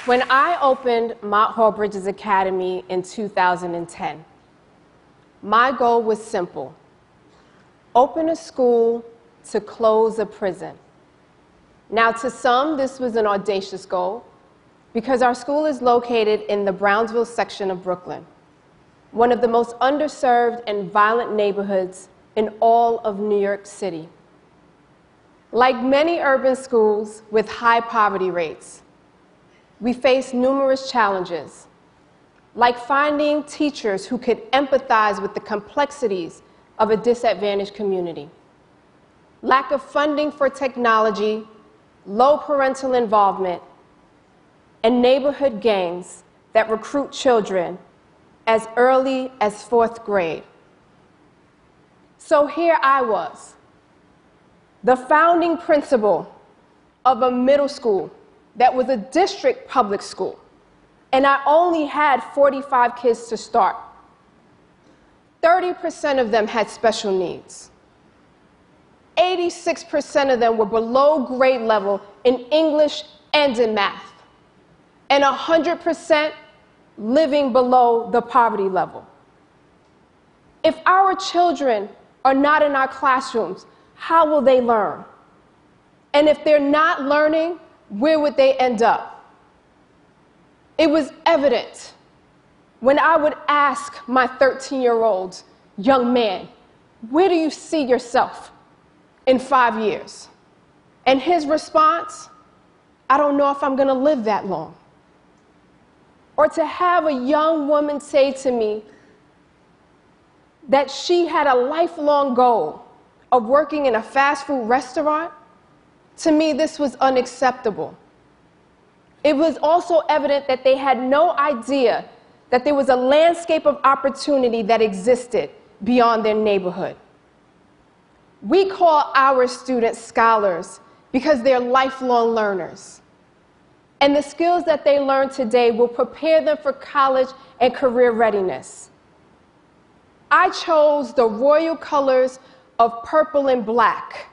When I opened Mount Hall Bridges Academy in 2010, my goal was simple: open a school to close a prison. Now, to some, this was an audacious goal because our school is located in the Brownsville section of Brooklyn, one of the most underserved and violent neighborhoods in all of New York City. Like many urban schools with high poverty rates, we face numerous challenges, like finding teachers who could empathize with the complexities of a disadvantaged community, lack of funding for technology, low parental involvement, and neighborhood gangs that recruit children as early as 4th grade. So here I was, the founding principal of a middle school that was a district public school, and I only had 45 kids to start. 30% of them had special needs. 86% of them were below grade level in English and in math, and 100% living below the poverty level. If our children are not in our classrooms, how will they learn? And if they're not learning, where would they end up? It was evident when I would ask my 13-year-old young man, "Where do you see yourself in 5 years?" And his response, "I don't know if I'm going to live that long." Or to have a young woman say to me that she had a lifelong goal of working in a fast food restaurant, to me, this was unacceptable. It was also evident that they had no idea that there was a landscape of opportunity that existed beyond their neighborhood. We call our students scholars because they're lifelong learners. And the skills that they learn today will prepare them for college and career readiness. I chose the royal colors of purple and black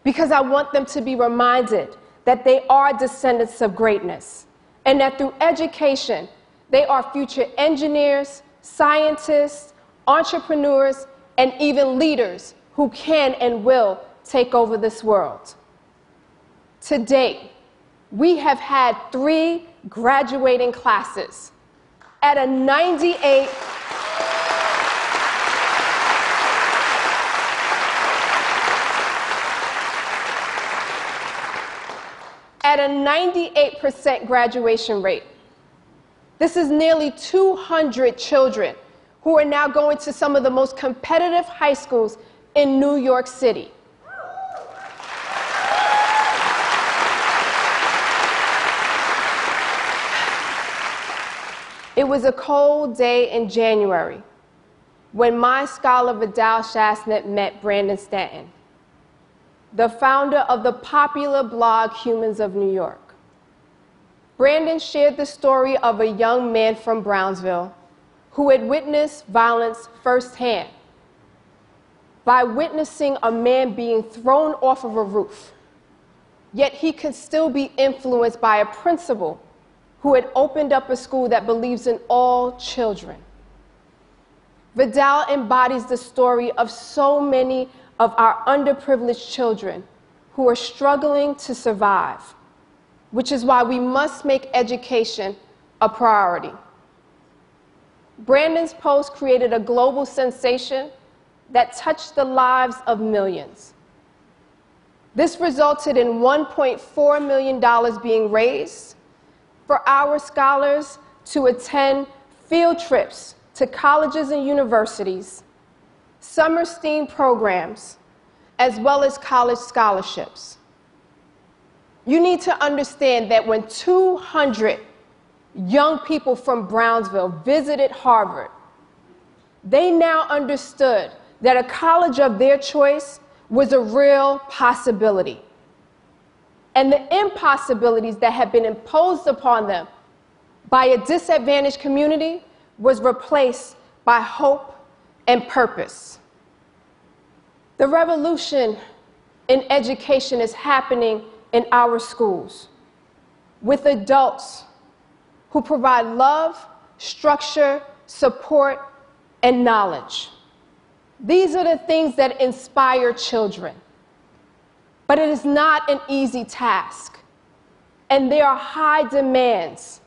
because I want them to be reminded that they are descendants of greatness, and that through education, they are future engineers, scientists, entrepreneurs, and even leaders who can and will take over this world. To date, we have had 3 graduating classes at a 98% graduation rate. This is nearly 200 children who are now going to some of the most competitive high schools in New York City. It was a cold day in January when my scholar Vidal Chasnet met Brandon Stanton, the founder of the popular blog Humans of New York. Brandon shared the story of a young man from Brownsville who had witnessed violence firsthand by witnessing a man being thrown off of a roof. Yet he could still be influenced by a principal who had opened up a school that believes in all children. Vidal embodies the story of so many of our underprivileged children who are struggling to survive, which is why we must make education a priority. Brandon's post created a global sensation that touched the lives of millions. This resulted in $1.4 million being raised for our scholars to attend field trips to colleges and universities, summer STEAM programs, as well as college scholarships. You need to understand that when 200 young people from Brownsville visited Harvard, they now understood that a college of their choice was a real possibility. And the impossibilities that had been imposed upon them by a disadvantaged community was replaced by hope and purpose. The revolution in education is happening in our schools, with adults who provide love, structure, support, and knowledge. These are the things that inspire children. But it is not an easy task, and there are high demands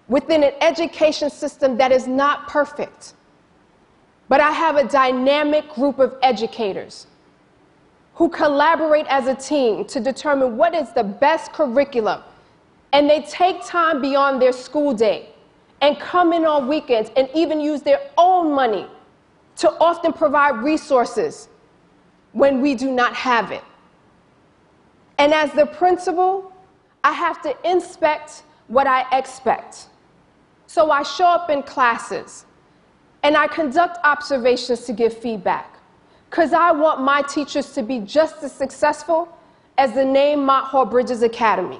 within an education system that is not perfect. But I have a dynamic group of educators who collaborate as a team to determine what is the best curriculum, and they take time beyond their school day and come in on weekends and even use their own money to often provide resources when we do not have it. And as the principal, I have to inspect what I expect. So I show up in classes and I conduct observations to give feedback, because I want my teachers to be just as successful as the name Mott Hall Bridges Academy.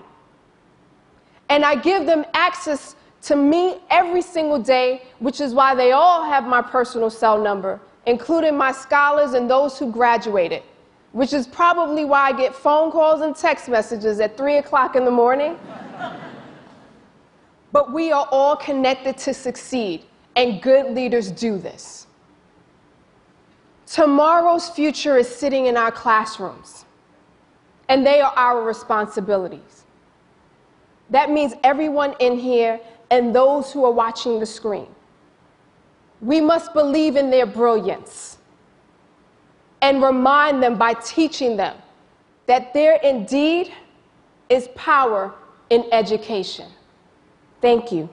And I give them access to me every single day, which is why they all have my personal cell number, including my scholars and those who graduated, which is probably why I get phone calls and text messages at 3 o'clock in the morning. But we are all connected to succeed, and good leaders do this. Tomorrow's future is sitting in our classrooms, and they are our responsibilities. That means everyone in here and those who are watching the screen. We must believe in their brilliance and remind them by teaching them that there indeed is power in education. Thank you.